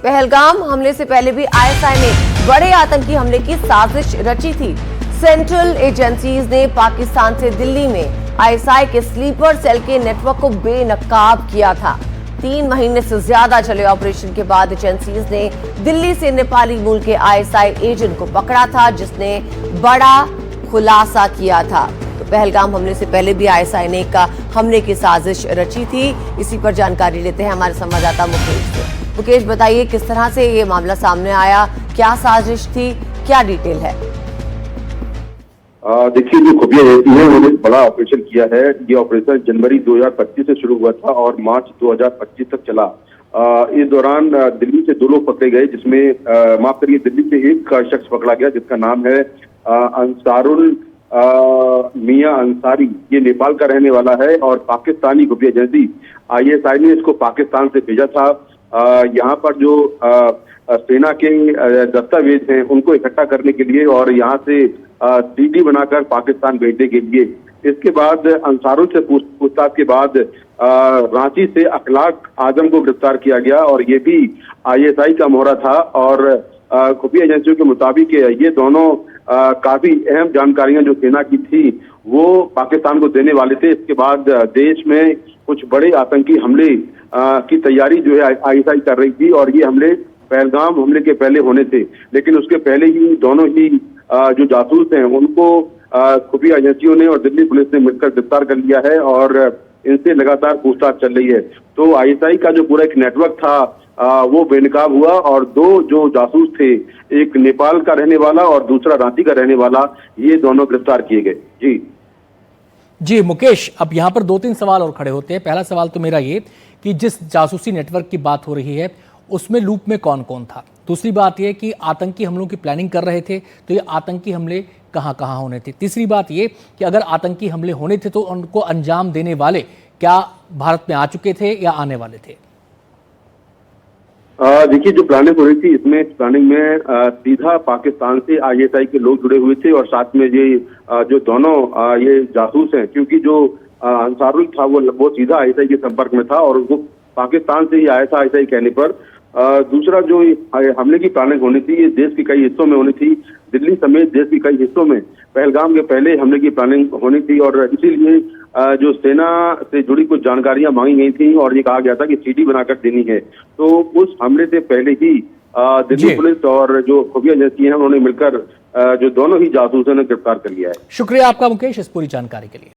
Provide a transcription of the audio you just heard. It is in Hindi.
पहलगाम हमले से पहले भी आईएसआई ने बड़े आतंकी हमले की साजिश रची थी। सेंट्रल एजेंसीज ने पाकिस्तान से दिल्ली में आईएसआई के स्लीपर सेल के नेटवर्क को बेनकाब किया था। 3 महीने से ज्यादा चले ऑपरेशन के बाद एजेंसीज ने दिल्ली से नेपाली मूल के आईएसआई एजेंट को पकड़ा था, जिसने बड़ा खुलासा किया था। तो पहलगाम हमले से पहले भी आईएसआई ने हमले की साजिश रची थी। इसी पर जानकारी लेते हैं हमारे संवाददाता मुकेश से। मुकेश, बताइए किस तरह से ये मामला सामने आया, क्या साजिश थी, क्या डिटेल है? देखिए, जो खुफिया एजेंसी है उन्होंने बड़ा ऑपरेशन किया है। ये ऑपरेशन जनवरी 2025 से शुरू हुआ था और मार्च 2025 तक चला। इस दौरान दिल्ली से 2 लोग पकड़े गए, जिसमें माफ करिए, दिल्ली से एक शख्स पकड़ा गया जिसका नाम है अंसारुल मियां अंसारी। ये नेपाल का रहने वाला है और पाकिस्तानी खुफिया एजेंसी आईएसआई ने इसको पाकिस्तान से भेजा था। यहाँ पर जो सेना के दस्तावेज हैं उनको इकट्ठा करने के लिए और यहाँ से सीडी बनाकर पाकिस्तान भेजने के लिए। इसके बाद अंसारुल से पूछताछ के बाद रांची से अखलाक आजम को गिरफ्तार किया गया और ये भी आईएसआई का मोहरा था। और खुफिया एजेंसियों के मुताबिक ये दोनों काफी अहम जानकारियां जो सेना की थी वो पाकिस्तान को देने वाले थे। इसके बाद देश में कुछ बड़े आतंकी हमले की तैयारी जो है आईएसआई कर रही थी और ये हमले पहलगाम हमले के पहले होने थे। लेकिन उसके पहले ही दोनों ही जो जासूस हैं उनको खुफिया एजेंसियों ने और दिल्ली पुलिस ने मिलकर गिरफ्तार कर लिया है और इनसे लगातार पूछताछ चल रही है। तो आईएसआई का जो पूरा एक नेटवर्क था वो बेनकाब हुआ और 2 जो जासूस थे, एक नेपाल का रहने वाला और दूसरा रांची का रहने वाला, ये दोनों गिरफ्तार किए गए। जी मुकेश, अब यहाँ पर 2-3 सवाल और खड़े होते हैं। पहला सवाल तो मेरा ये कि जिस जासूसी नेटवर्क की बात हो रही है उसमें लूप में कौन कौन था। दूसरी बात यह कि आतंकी हमलों की प्लानिंग कर रहे थे तो ये आतंकी हमले कहां कहां होने थे। तीसरी बात ये कि अगर आतंकी हमले होने थे तो उनको अंजाम देने वाले क्या भारत में आ चुके थे या आने वाले थे? देखिए, जो प्लानिंग हो रही थी इसमें प्लानिंग में सीधा पाकिस्तान से आईएसआई के लोग जुड़े हुए थे और साथ में ये जो दोनों ये जासूस हैं, क्योंकि जो अंसारुल था वो सीधा आईएसआई के संपर्क में था और उनको पाकिस्तान से ही आया था आईएसआई कहने पर। दूसरा जो हमले की प्लानिंग होनी थी ये देश के कई हिस्सों में होनी थी, दिल्ली समेत देश के कई हिस्सों में पहलगाम के पहले हमले की प्लानिंग होनी थी और इसीलिए जो सेना से जुड़ी कुछ जानकारियां मांगी गई थी और ये कहा गया था कि सीडी बनाकर देनी है। तो उस हमले से पहले ही दिल्ली पुलिस और जो खुफिया एजेंसी है उन्होंने मिलकर जो दोनों ही जासूसों ने गिरफ्तार कर लिया है। शुक्रिया आपका मुकेश इस पूरी जानकारी के लिए।